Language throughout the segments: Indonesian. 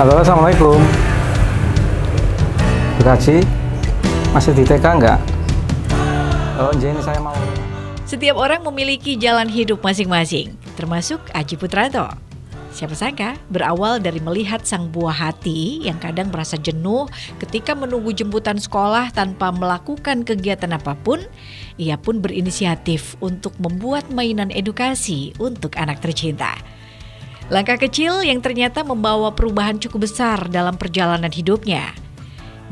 Halo, Assalamualaikum. Bu Haji, masih di TK enggak? Oh, ini saya mau. Setiap orang memiliki jalan hidup masing-masing, termasuk Aji Putranto. Siapa sangka berawal dari melihat sang buah hati yang kadang merasa jenuh ketika menunggu jemputan sekolah tanpa melakukan kegiatan apapun, ia pun berinisiatif untuk membuat mainan edukasi untuk anak tercinta. Langkah kecil yang ternyata membawa perubahan cukup besar dalam perjalanan hidupnya.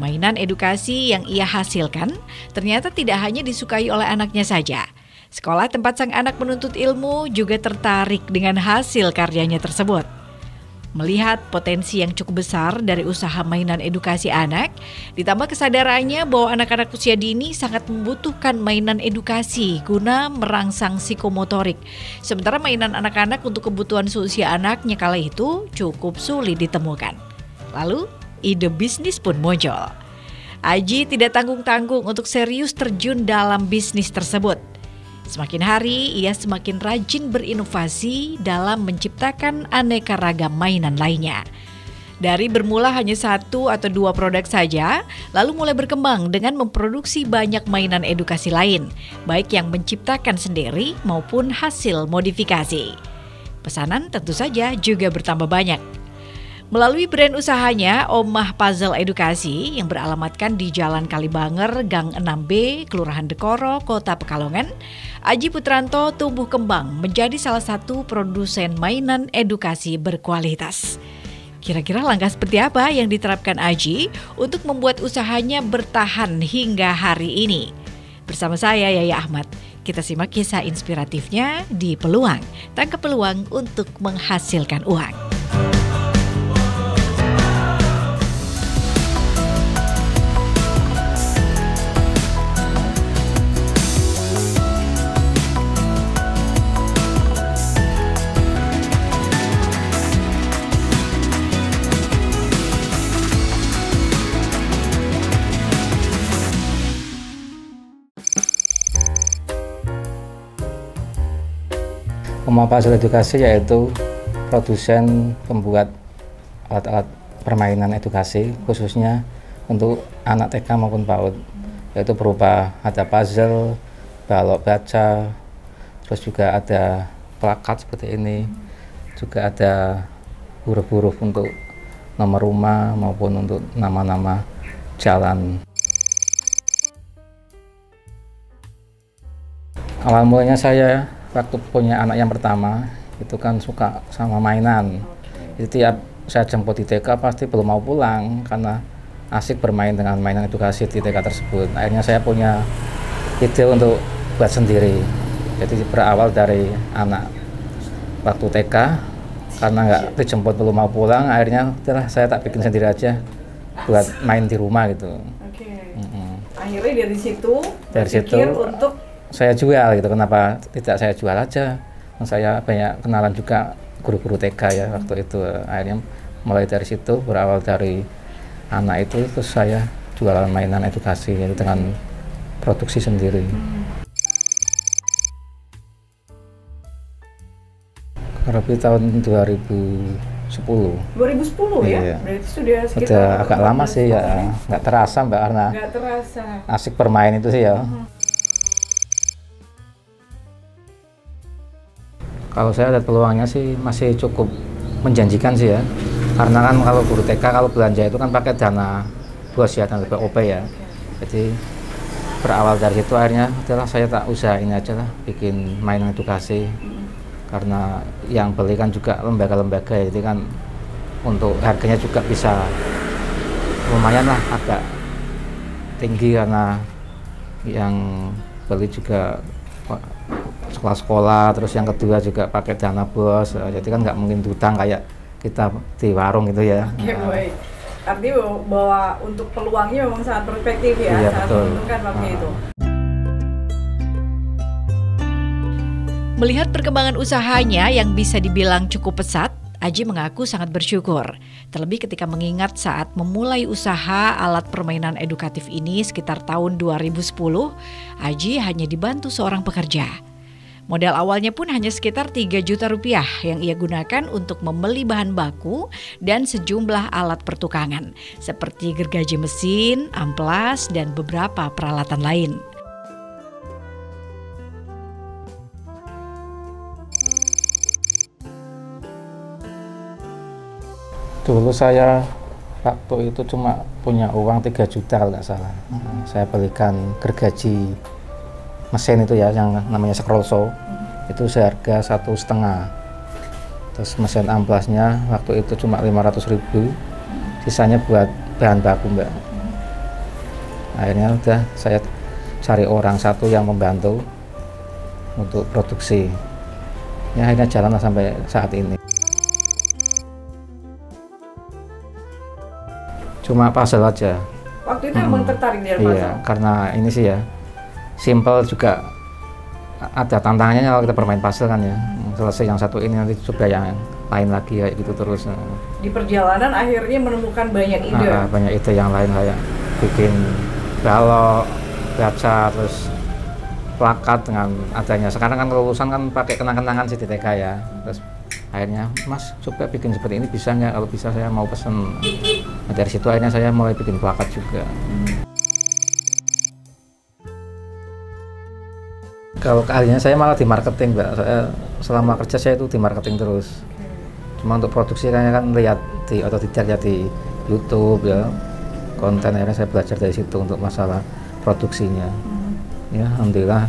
Mainan edukasi yang ia hasilkan ternyata tidak hanya disukai oleh anaknya saja. Sekolah tempat sang anak menuntut ilmu juga tertarik dengan hasil karyanya tersebut. Melihat potensi yang cukup besar dari usaha mainan edukasi anak, ditambah kesadarannya bahwa anak-anak usia dini sangat membutuhkan mainan edukasi guna merangsang psikomotorik. Sementara mainan anak-anak untuk kebutuhan seusia anaknya kala itu cukup sulit ditemukan. Lalu, ide bisnis pun muncul. Aji tidak tanggung-tanggung untuk serius terjun dalam bisnis tersebut. Semakin hari, ia semakin rajin berinovasi dalam menciptakan aneka ragam mainan lainnya. Dari bermula hanya 1 atau 2 produk saja, lalu mulai berkembang dengan memproduksi banyak mainan edukasi lain, baik yang menciptakan sendiri maupun hasil modifikasi. Pesanan tentu saja juga bertambah banyak. Melalui brand usahanya, Omah Puzzle Edukasi yang beralamatkan di Jalan Kalibanger, Gang 6B, Kelurahan Dekoro, Kota Pekalongan, Aji Putranto tumbuh kembang menjadi salah satu produsen mainan edukasi berkualitas. Kira-kira langkah seperti apa yang diterapkan Aji untuk membuat usahanya bertahan hingga hari ini? Bersama saya Yaya Ahmad, kita simak kisah inspiratifnya di Peluang. Tangkap peluang untuk menghasilkan uang. Omah Puzzle Edukasi yaitu produsen pembuat alat-alat permainan edukasi khususnya untuk anak TK maupun PAUD, yaitu berupa ada puzzle, balok baca, terus juga ada plakat seperti ini, juga ada huruf-huruf untuk nomor rumah maupun untuk nama-nama jalan. Awal mulanya saya waktu punya anak yang pertama itu kan suka sama mainan. Jadi tiap saya jemput di TK pasti belum mau pulang karena asik bermain dengan mainan edukasi di TK tersebut. Akhirnya saya punya ide untuk buat sendiri. Jadi berawal dari anak waktu TK, karena nggak dijemput belum mau pulang, akhirnya udahlah saya tak bikin sendiri aja buat main di rumah gitu. Oke. Akhirnya dari situ untuk saya jual gitu. Kenapa tidak saya jual aja? Saya banyak kenalan juga guru-guru TK ya waktu itu. Akhirnya mulai dari situ, berawal dari anak itu, terus saya jualan mainan edukasi yaitu dengan produksi sendiri. Kurang lebih tahun 2010. 2010 ya? Iya. Berarti sudah sekitar Udah agak lama sih ya, nggak terasa Mbak, karena nggak terasa. asik bermain itu sih ya. Kalau saya lihat peluangnya sih masih cukup menjanjikan sih ya, karena kan kalau guru TK kalau belanja itu kan pakai dana bos ya, dana BOP ya. Jadi berawal dari situ akhirnya adalah saya tak usahain aja lah bikin mainan edukasi, karena yang beli kan juga lembaga-lembaga ya, jadi kan untuk harganya juga bisa lumayan lah, agak tinggi karena yang beli juga sekolah-sekolah, terus yang kedua juga pakai dana bos, jadi kan nggak mungkin hutang kayak kita di warung gitu ya. Oke, baik. Artinya bahwa untuk peluangnya memang sangat perspektif ya, Iya, sangat betul. menguntungkan waktu itu. Melihat perkembangan usahanya yang bisa dibilang cukup pesat, Aji mengaku sangat bersyukur. Terlebih ketika mengingat saat memulai usaha alat permainan edukatif ini sekitar tahun 2010, Aji hanya dibantu seorang pekerja. Modal awalnya pun hanya sekitar 3 juta rupiah yang ia gunakan untuk membeli bahan baku dan sejumlah alat pertukangan seperti gergaji mesin, amplas, dan beberapa peralatan lain. Dulu saya waktu itu cuma punya uang 3 juta kalau nggak salah. Saya belikan gergaji mesin itu ya, yang namanya scroll saw, itu seharga 1,5. Terus mesin amplasnya waktu itu cuma 500.000, sisanya buat bahan baku Mbak. Akhirnya udah saya cari orang satu yang membantu untuk produksi. Ya akhirnya jalan sampai saat ini. Cuma puzzle aja. Waktu itu emang tertarik dengan puzzle? Iya, karena ini sih ya, simple juga ada tantangannya kalau kita bermain puzzle kan ya. Selesai yang satu ini nanti coba yang lain lagi kayak gitu terus. Di perjalanan akhirnya menemukan banyak ide? Banyak ide yang lain kayak bikin balok, baca, terus plakat dengan adanya. Sekarang kan kelulusan kan pakai kenang-kenangan sih di TK ya. Terus akhirnya, Mas coba bikin seperti ini bisa nggak? Kalau bisa saya mau pesen. Nah, dari situ akhirnya saya mulai bikin plakat juga. Kalau keahliannya saya malah di marketing Mbak. Saya selama kerja saya itu di marketing terus. Cuma untuk produksi kan lihat di otodidak ya di YouTube ya, konten, akhirnya saya belajar dari situ untuk masalah produksinya. Ya alhamdulillah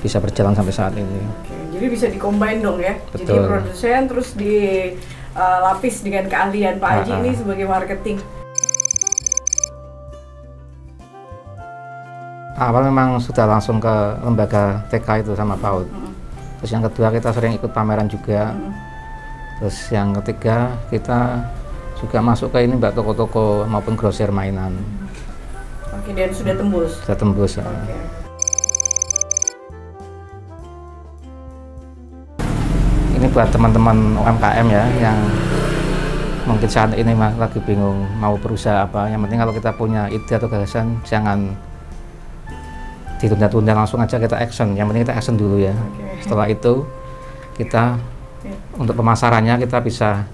bisa berjalan sampai saat ini. Jadi bisa dikombin dong ya. Betul. Jadi produsen terus dilapis dengan keahlian Pak Haji ini sebagai marketing. Awal memang sudah langsung ke lembaga TK itu sama PAUD. Terus yang kedua kita sering ikut pameran juga. Terus yang ketiga kita juga masuk ke ini Mbak, toko-toko maupun grosir mainan. Oke, dan sudah tembus? Sudah tembus. Oke. Ini buat teman-teman UMKM ya yang mungkin saat ini lagi bingung mau berusaha apa. Yang penting kalau kita punya ide atau gagasan jangan ditunda-tunda, langsung aja kita action. Yang penting kita action dulu ya. Setelah itu kita untuk pemasarannya kita bisa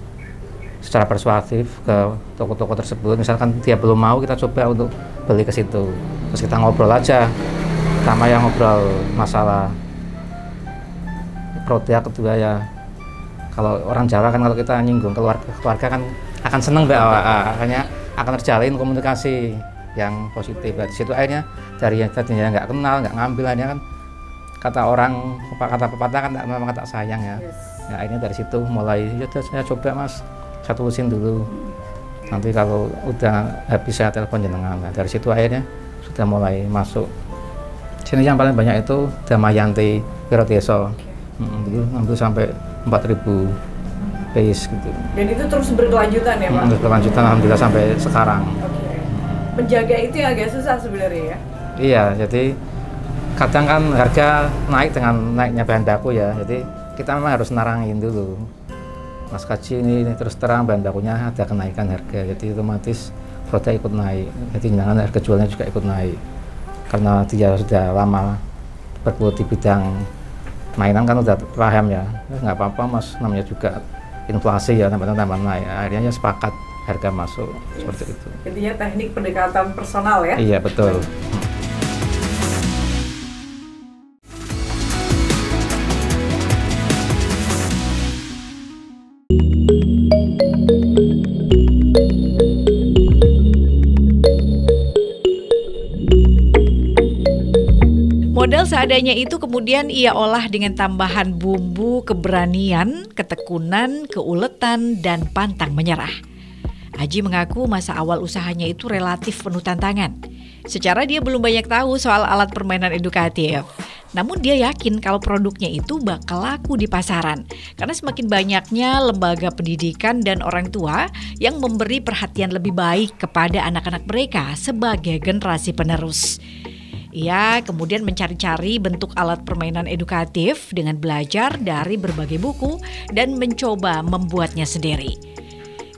secara persuasif ke toko-toko tersebut. Misalkan dia belum mau, kita coba untuk beli ke situ. Terus kita ngobrol aja, pertama yang ngobrol masalah produk, kedua ya kalau orang Jawa kan kalau kita nyinggung keluarga kan akan seneng Mbak, akhirnya akan terjalin komunikasi yang positif. Di situ akhirnya dari yang tadinya nggak kenal, nggak ngambil, akhirnya kan kata orang, kata pepatah kan memang kata sayang ya. Nah, akhirnya dari situ mulai ya saya coba Mas, saya tulisin dulu. Nanti kalau udah habis saya telepon jenengan. Nah, dari situ akhirnya sudah mulai masuk. Sini yang paling banyak itu Damayanti Wirodeso. Dulu ngambil sampai 4.000 piece gitu. Dan itu terus berkelanjutan ya Pak? Terus berkelanjutan alhamdulillah sampai sekarang. Menjaga itu yang agak susah sebenarnya ya? Iya, jadi kadang kan harga naik dengan naiknya bahan baku ya. Jadi kita memang harus narangin dulu. Mas Kaji ini terus terang bahan bakunya ada kenaikan harga, jadi otomatis produk ikut naik. Jadi jangan harga jualnya juga ikut naik. Karena dia sudah lama bergelut di bidang mainan kan udah paham ya. Nggak apa-apa Mas, namanya juga inflasi ya, tambah naik. Akhirnya ya sepakat harga masuk seperti itu. Intinya teknik pendekatan personal ya? Iya betul. Modal seadanya itu kemudian ia olah dengan tambahan bumbu keberanian, ketekunan, keuletan, dan pantang menyerah. Aji mengaku masa awal usahanya itu relatif penuh tantangan. Secara dia belum banyak tahu soal alat permainan edukatif. Namun dia yakin kalau produknya itu bakal laku di pasaran. Karena semakin banyaknya lembaga pendidikan dan orang tua yang memberi perhatian lebih baik kepada anak-anak mereka sebagai generasi penerus. Ia kemudian mencari-cari bentuk alat permainan edukatif dengan belajar dari berbagai buku dan mencoba membuatnya sendiri.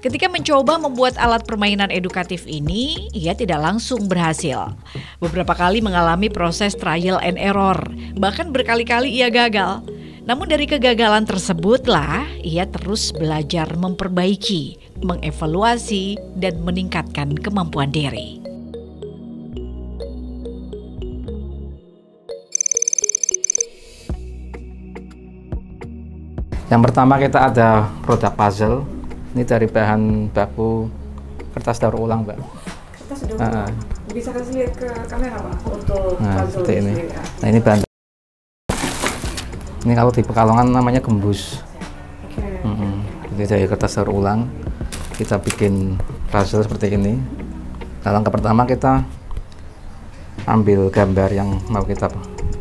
Ketika mencoba membuat alat permainan edukatif ini, ia tidak langsung berhasil. Beberapa kali mengalami proses trial and error, bahkan berkali-kali ia gagal. Namun dari kegagalan tersebutlah ia terus belajar memperbaiki, mengevaluasi, dan meningkatkan kemampuan diri. Yang pertama kita ada produk puzzle. Ini dari bahan baku kertas daur ulang, Mbak. Kertas daur ulang. Bisa kasih lihat ke kamera, Pak, untuk puzzle seperti ini. sendiri. Nah, ini bahan. Ini kalau di Pekalongan namanya gembus. Jadi dari kertas daur ulang kita bikin puzzle seperti ini. Nah, langkah pertama kita ambil gambar yang mau kita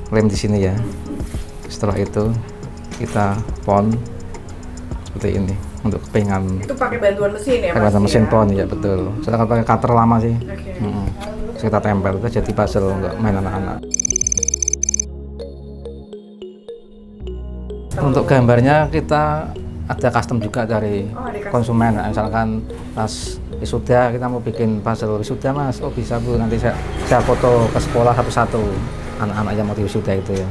lem di sini ya. Setelah itu kita pon seperti ini untuk kepingan. Itu pakai bantuan mesin ya? Pakai bantuan mesin pon ya, betul. Saya pakai cutter lama sih. Terus kita tempel itu jadi puzzle untuk main anak-anak. Untuk gambarnya kita ada custom juga dari konsumen. Nah, misalkan pas wisuda kita mau bikin puzzle wisuda, Mas. Oh bisa Bu, nanti saya foto ke sekolah satu-satu anak-anak yang mau di wisuda itu ya.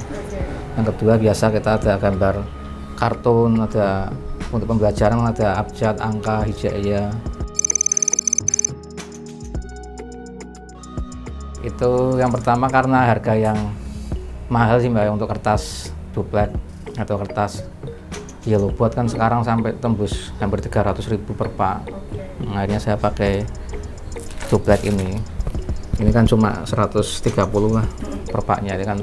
Yang kedua biasa kita ada gambar kartun, ada untuk pembelajaran ada abjad, angka, hijaiyah. Itu yang pertama karena harga yang mahal sih Mbak untuk kertas duplek atau kertas yellow board kan sekarang sampai tembus hampir 300.000 per pak. Akhirnya saya pakai duplek ini. Ini kan cuma 130 lah per paknya, ini kan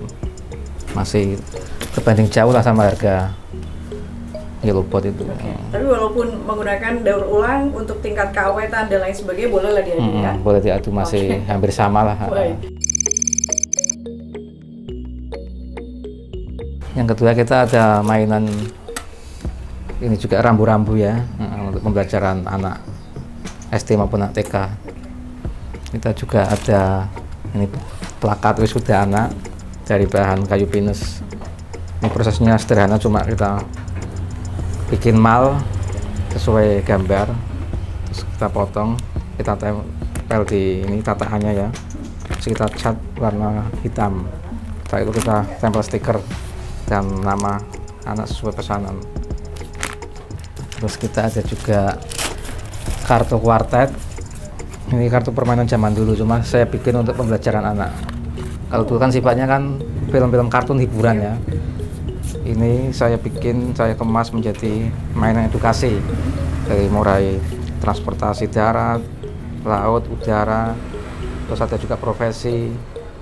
masih terbanding jauh lah sama harga yellow board itu. Tapi walaupun menggunakan daur ulang untuk tingkat keawetan dan lain sebagainya boleh lah diadu ya? Boleh diadu, masih hampir sama lah. Yang kedua kita ada mainan ini juga rambu-rambu ya, untuk pembelajaran anak SD maupun anak TK. Kita juga ada ini plakat wisuda anak dari bahan kayu pinus. Ini prosesnya sederhana, cuma kita bikin mal sesuai gambar, terus kita potong, kita tempel di ini tataannya ya, terus kita cat warna hitam. Setelah itu kita tempel stiker dan nama anak sesuai pesanan. Terus kita ada juga kartu kuartet. Ini kartu permainan zaman dulu, cuma saya bikin untuk pembelajaran anak. Kalau dulu kan sifatnya kan film-film kartun hiburan ya. Ini saya bikin, saya kemas menjadi mainan edukasi. Dari mulai transportasi darat, laut, udara, terus ada juga profesi,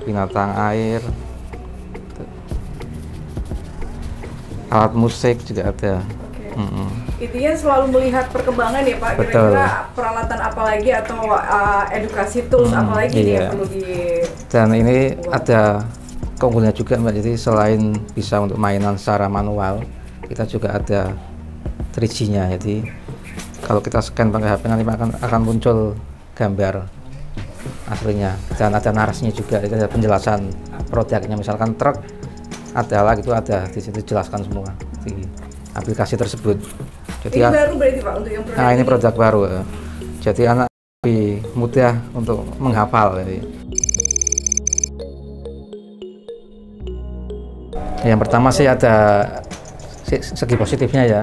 binatang air, alat musik juga ada. Intinya selalu melihat perkembangan ya Pak, kira-kira peralatan apa lagi atau edukasi tools apa lagi nih yang perlu di... Dan ini ada keunggulannya juga Mbak, jadi selain bisa untuk mainan secara manual, kita juga ada 3G-nya, jadi kalau kita scan pakai HP nanti akan muncul gambar aslinya, dan ada narasinya juga, itu ada penjelasan produknya, misalkan truk adalah gitu, ada di situ jelaskan semua di aplikasi tersebut. Jadi ini baru berarti Pak untuk yang produk ini produk baru, jadi anak lebih mudah untuk menghafal. Jadi. Yang pertama sih ada segi positifnya ya,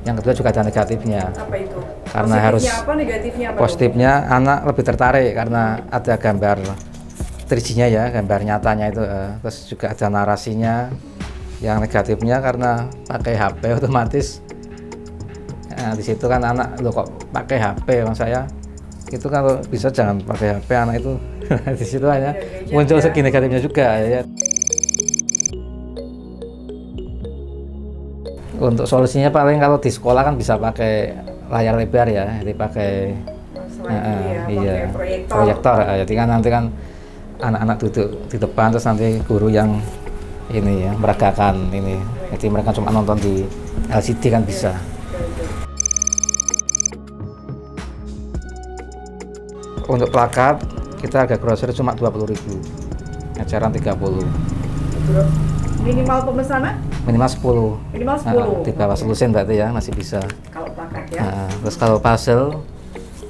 yang kedua juga ada negatifnya. Apa itu? Karena positifnya harus apa, negatifnya apa? Positifnya anak lebih tertarik karena ada gambar 3G-nya ya, gambar nyatanya itu, terus juga ada narasinya. Yang negatifnya karena pakai HP otomatis, nah, di situ kan anak lo kok pakai HP, mas saya itu kalau bisa jangan pakai HP anak itu. Di situ hanya muncul segi negatifnya juga ya. Untuk solusinya paling kalau di sekolah kan bisa pakai layar lebar ya, jadi pakai proyektor. Jadi kan nanti kan anak-anak duduk di depan, terus nanti guru yang ini ya meragakan ini, jadi mereka cuma nonton di LCD kan bisa. Untuk plakat kita harga grosir cuma 20.000, eceran 30. Minimal pemesanan? Minimal 10. Minimal 10. Di bawah 10 sen berarti ya masih bisa. Kalau plakat ya. Terus kalau puzzle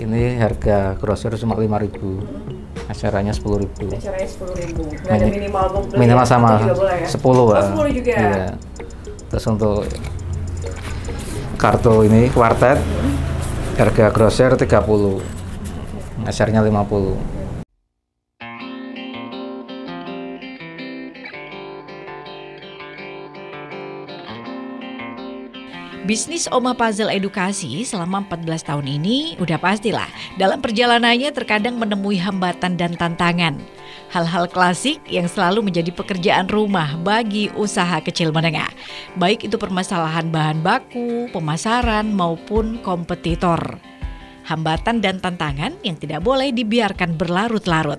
ini harga grosir cuma 5.000. Acaranya 10.000. Acaranya 10.000. Nggak ada minimal sama juga boleh, ya? 10. 10 juga. Iya. Terus untuk kartu ini kuartet, harga grosir 30, SR-nya 50. Bisnis Oma Puzzle Edukasi selama 14 tahun ini udah pastilah dalam perjalanannya terkadang menemui hambatan dan tantangan. Hal-hal klasik yang selalu menjadi pekerjaan rumah bagi usaha kecil menengah. Baik itu permasalahan bahan baku, pemasaran maupun kompetitor. Hambatan dan tantangan yang tidak boleh dibiarkan berlarut-larut.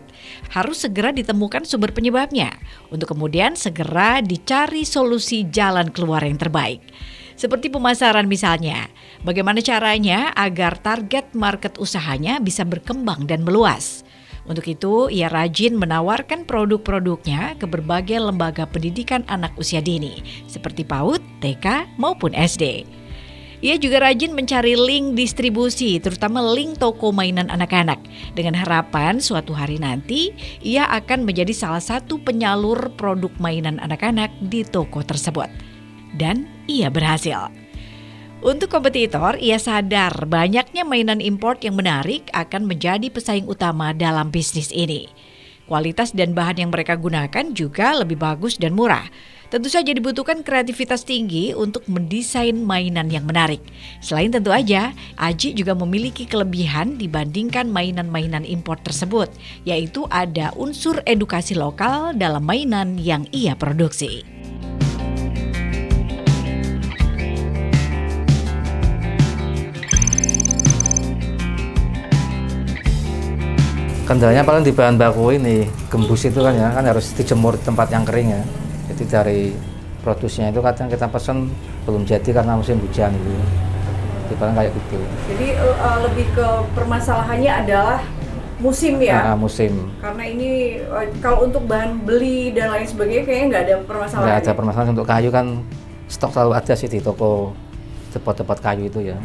Harus segera ditemukan sumber penyebabnya untuk kemudian segera dicari solusi jalan keluar yang terbaik. Seperti pemasaran misalnya, bagaimana caranya agar target market usahanya bisa berkembang dan meluas. Untuk itu, ia rajin menawarkan produk-produknya ke berbagai lembaga pendidikan anak usia dini, seperti PAUD, TK, maupun SD. Ia juga rajin mencari link distribusi, terutama link toko mainan anak-anak. Dengan harapan suatu hari nanti, ia akan menjadi salah satu penyalur produk mainan anak-anak di toko tersebut. Dan ia berhasil. Untuk kompetitor, ia sadar banyaknya mainan import yang menarik akan menjadi pesaing utama dalam bisnis ini. Kualitas dan bahan yang mereka gunakan juga lebih bagus dan murah. Tentu saja dibutuhkan kreativitas tinggi untuk mendesain mainan yang menarik. Selain tentu aja, Aji juga memiliki kelebihan dibandingkan mainan-mainan import tersebut, yaitu ada unsur edukasi lokal dalam mainan yang ia produksi. Kendalanya paling di bahan baku ini, gembus itu kan ya, kan harus dijemur di tempat yang kering ya. Jadi dari produksinya itu kadang kita pesan belum jadi karena musim hujan gitu. Jadi paling kayak gitu. Jadi lebih ke permasalahannya adalah musim ya? Musim. Karena ini kalau untuk bahan beli dan lain sebagainya kayaknya nggak ada permasalahan. Nggak ada permasalahan. Untuk kayu kan stok selalu ada sih di toko tempat kayu itu ya.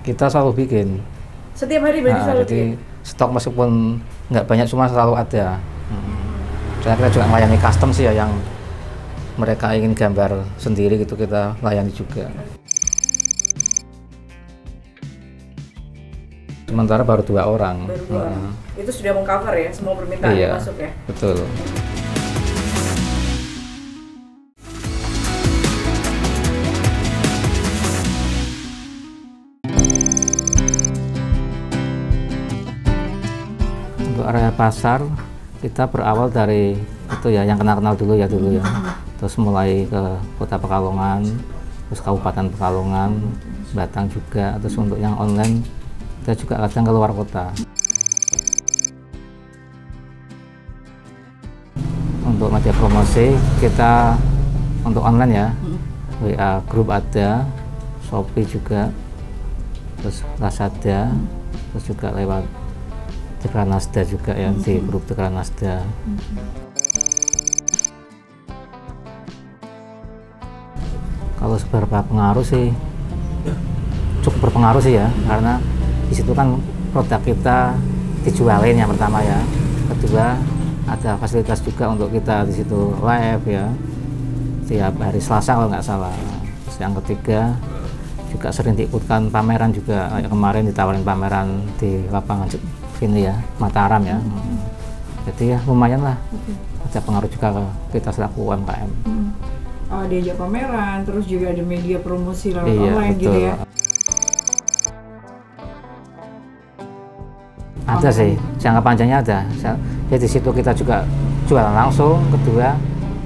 Kita selalu bikin. Setiap hari berarti selalu jadi bikin? Stok meskipun nggak banyak cuma selalu ada. Karena kita juga melayani custom sih ya, yang mereka ingin gambar sendiri gitu kita layani juga. Sementara baru 2 orang. Baru 2 orang. Itu sudah mengcover ya semua permintaan yang masuk ya? Betul. Untuk area pasar kita berawal dari itu ya, yang kenal-kenal dulu ya. Terus mulai ke Kota Pekalongan, terus Kabupaten Pekalongan, Batang juga. Terus untuk yang online kita juga kadang ke luar kota. Untuk media promosi kita untuk online ya, WA grup ada, Shopee juga, terus Lazada, terus juga lewat Dekranasda juga ya, di grup Dekranasda. Kalau seberapa pengaruh sih, cukup berpengaruh sih ya, karena di situ kan produk kita dijualin yang pertama ya. Kedua ada fasilitas juga untuk kita di situ live ya, tiap hari Selasa kalau nggak salah. Terus yang ketiga juga sering diikutkan pameran juga, kayak kemarin ditawarin pameran di lapangan ini ya, Mataram ya. Jadi ya lumayan lah, ada pengaruh juga ke kita selaku UMKM. Diajak pameran, terus juga ada media promosi lewat online betul. Gitu ya. Ada sih, jangka panjangnya ada. Jadi di situ kita juga jualan langsung. Kedua,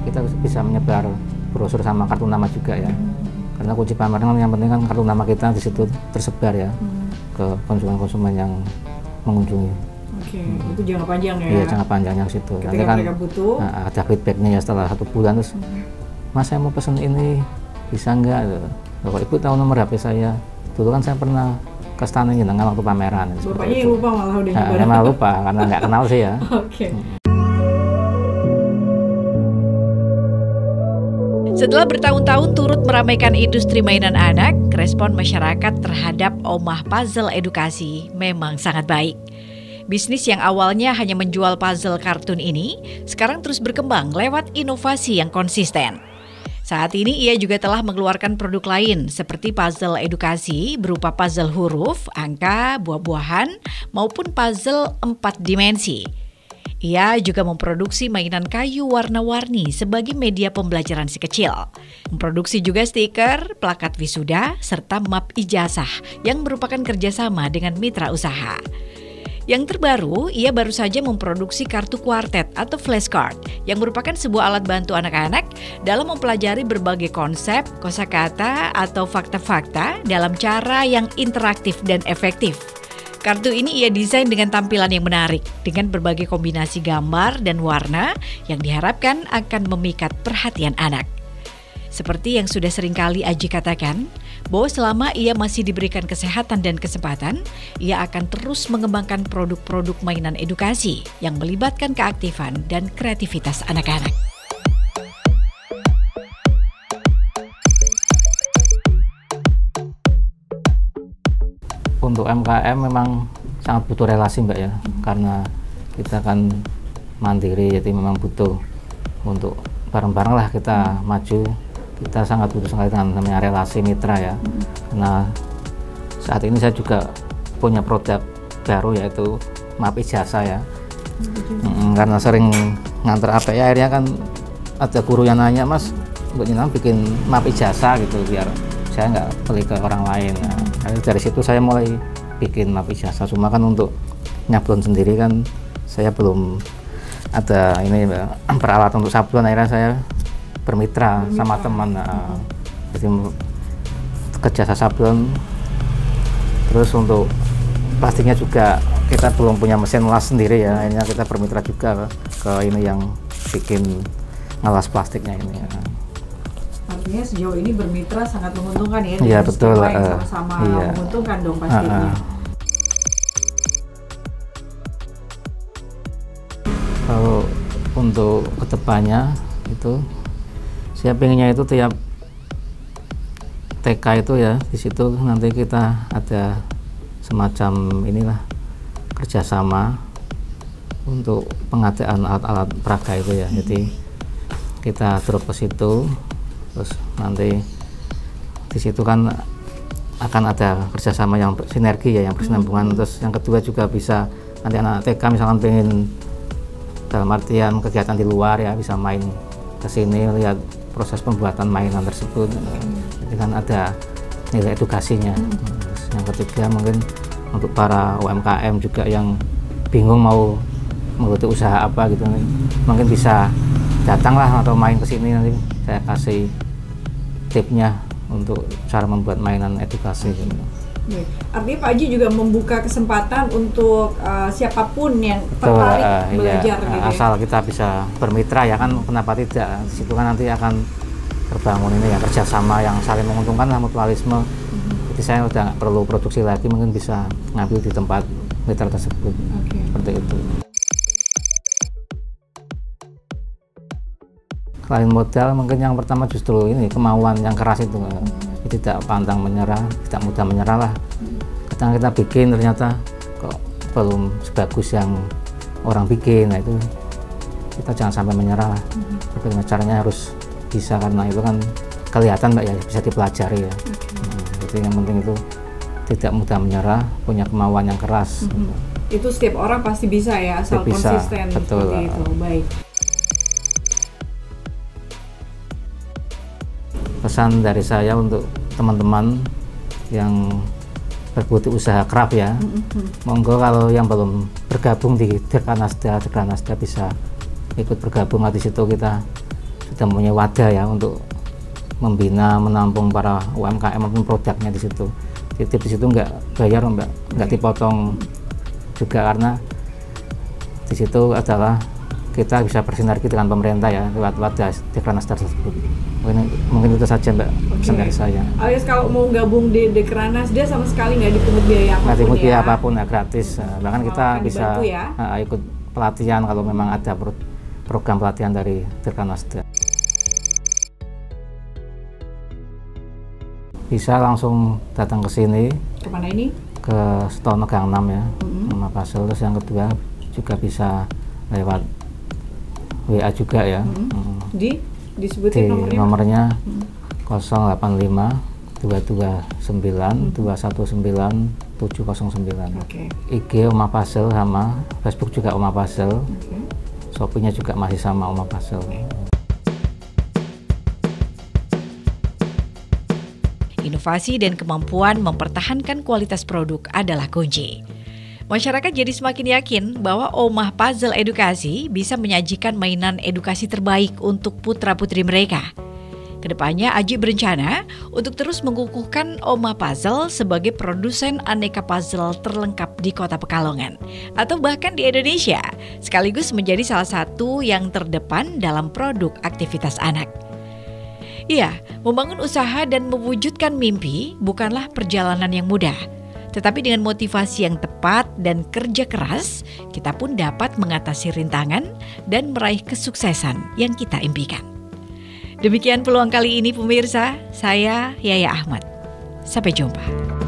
kita bisa menyebar brosur sama kartu nama juga ya. Karena kunci pameran yang penting kan kartu nama kita di situ tersebar ya ke konsumen-konsumen yang mengunjungi. Oke, itu jangka panjang ya? Iya, jangka panjangnya ke situ. Ketika kan mereka butuh, ada feedbacknya ya setelah 1 bulan terus, Mas saya mau pesen ini, bisa nggak? Kalau Ibu tahu nomor HP saya, dulu kan saya pernah ke stasiun Jenengan waktu pameran. Bapaknya yang lupa malah udah nyoba. Emang lupa karena nggak kenal sih ya. Oke. Setelah bertahun-tahun turut meramaikan industri mainan anak, respon masyarakat terhadap Omah Puzzle Edukasi memang sangat baik. Bisnis yang awalnya hanya menjual puzzle kartun ini, sekarang terus berkembang lewat inovasi yang konsisten. Saat ini ia juga telah mengeluarkan produk lain seperti puzzle edukasi berupa puzzle huruf, angka, buah-buahan, maupun puzzle 4 dimensi. Ia juga memproduksi mainan kayu warna-warni sebagai media pembelajaran si kecil. Memproduksi juga stiker, plakat wisuda, serta map ijazah yang merupakan kerjasama dengan mitra usaha. Yang terbaru, ia baru saja memproduksi kartu kuartet atau flashcard yang merupakan sebuah alat bantu anak-anak dalam mempelajari berbagai konsep, kosakata, atau fakta-fakta dalam cara yang interaktif dan efektif. Kartu ini ia desain dengan tampilan yang menarik, dengan berbagai kombinasi gambar dan warna yang diharapkan akan memikat perhatian anak. Seperti yang sudah seringkali Aji katakan, bahwa selama ia masih diberikan kesehatan dan kesempatan, ia akan terus mengembangkan produk-produk mainan edukasi yang melibatkan keaktifan dan kreativitas anak-anak. Untuk MKM memang sangat butuh relasi Mbak ya, karena kita kan mandiri, jadi memang butuh untuk bareng-bareng lah kita maju. Kita sangat butuh sekali dengan namanya relasi mitra ya. Karena saat ini saya juga punya produk baru yaitu map ijazah ya. Karena sering nganter API akhirnya kan ada guru yang nanya, Mas, Mbak Nina bikin map ijazah gitu biar saya nggak beli ke orang lain. Nah, dari situ saya mulai bikin map ijazah. Cuma kan untuk nyablon sendiri kan saya belum ada ini peralatan untuk sablon, akhirnya saya bermitra sama teman. Nah, jadi kerja sablon. Terus untuk plastiknya juga kita belum punya mesin las sendiri ya, akhirnya kita bermitra juga ke ini yang bikin ngelas plastiknya ini. Artinya sejauh ini bermitra sangat menguntungkan ya, iya betul, sama-sama iya. menguntungkan dong pastinya. Kalau untuk kedepannya itu saya pengennya itu tiap TK itu ya, di situ nanti kita ada semacam inilah kerjasama untuk pengadaan alat-alat peraga itu ya. Jadi kita drop ke situ, terus nanti di situ kan akan ada kerjasama yang sinergi ya, yang berkesinambungan. Terus yang kedua juga bisa nanti anak TK misalkan pengen dalam artian kegiatan di luar ya, bisa main ke sini lihat proses pembuatan mainan tersebut. Jadi kan ada nilai edukasinya. Terus yang ketiga mungkin untuk para UMKM juga yang bingung mau menggeluti usaha apa gitu, mungkin bisa datanglah atau main ke sini, nanti saya kasih tipnya untuk cara membuat mainan edukasi gitu. Artinya Pak Haji juga membuka kesempatan untuk siapapun yang tertarik belajar gitu ya? Asal kita bisa bermitra ya kan, kenapa tidak. Di situ kan nanti akan terbangun ini ya, kerjasama yang saling menguntungkan lah, mutualisme. Jadi saya udah nggak perlu produksi lagi, mungkin bisa ngambil di tempat mitra tersebut. Seperti itu. Selain modal, mungkin yang pertama justru ini kemauan yang keras itu. Jadi tidak pantang menyerah, tidak mudah menyerah lah. Kadang kita bikin ternyata kok belum sebagus yang orang bikin, nah itu kita jangan sampai menyerah lah. Bagaimana caranya harus bisa, karena itu kan kelihatan Mbak ya, bisa dipelajari ya. Jadi yang penting itu tidak mudah menyerah, punya kemauan yang keras. Itu setiap orang pasti bisa ya, asal bisa, konsisten. betul. Seperti itu. Baik. Pesan dari saya untuk teman-teman yang berbuat usaha craft ya, monggo kalau yang belum bergabung di Dekranasda bisa ikut bergabung. Di situ kita sudah punya wadah ya untuk membina, menampung para UMKM maupun produknya di situ. Titip di situ nggak bayar Mbak, nggak dipotong juga, karena di situ adalah kita bisa bersinergi dengan pemerintah ya lewat wadah Dekranasda tersebut. Mungkin itu saja Mbak, pesan dari saya. Alias kalau mau gabung di Dekranasda sama sekali nggak dipungut biaya apapun, nggak dipungut biaya apapun ya, gratis. Bahkan kita bisa ya? Ikut pelatihan kalau memang ada program pelatihan dari Dekranasda. Bisa langsung datang ke sini. Kemana ini? ke store Gang 6 ya, Oma Puzzle. Terus yang kedua juga bisa lewat WA juga ya. Disebutin nomornya 085 229 219 709. IG Oma Puzzle sama Facebook juga Oma Puzzle. Shopee-nya juga masih sama Oma Puzzle. Inovasi dan kemampuan mempertahankan kualitas produk adalah kunci. Masyarakat jadi semakin yakin bahwa Oma Puzzle Edukasi bisa menyajikan mainan edukasi terbaik untuk putra-putri mereka. Kedepannya, Aji berencana untuk terus mengukuhkan Oma Puzzle sebagai produsen aneka puzzle terlengkap di Kota Pekalongan atau bahkan di Indonesia, sekaligus menjadi salah satu yang terdepan dalam produk aktivitas anak. Iya, membangun usaha dan mewujudkan mimpi bukanlah perjalanan yang mudah. Tetapi dengan motivasi yang tepat dan kerja keras, kita pun dapat mengatasi rintangan dan meraih kesuksesan yang kita impikan. Demikian peluang kali ini pemirsa, saya Yaya Ahmad. Sampai jumpa.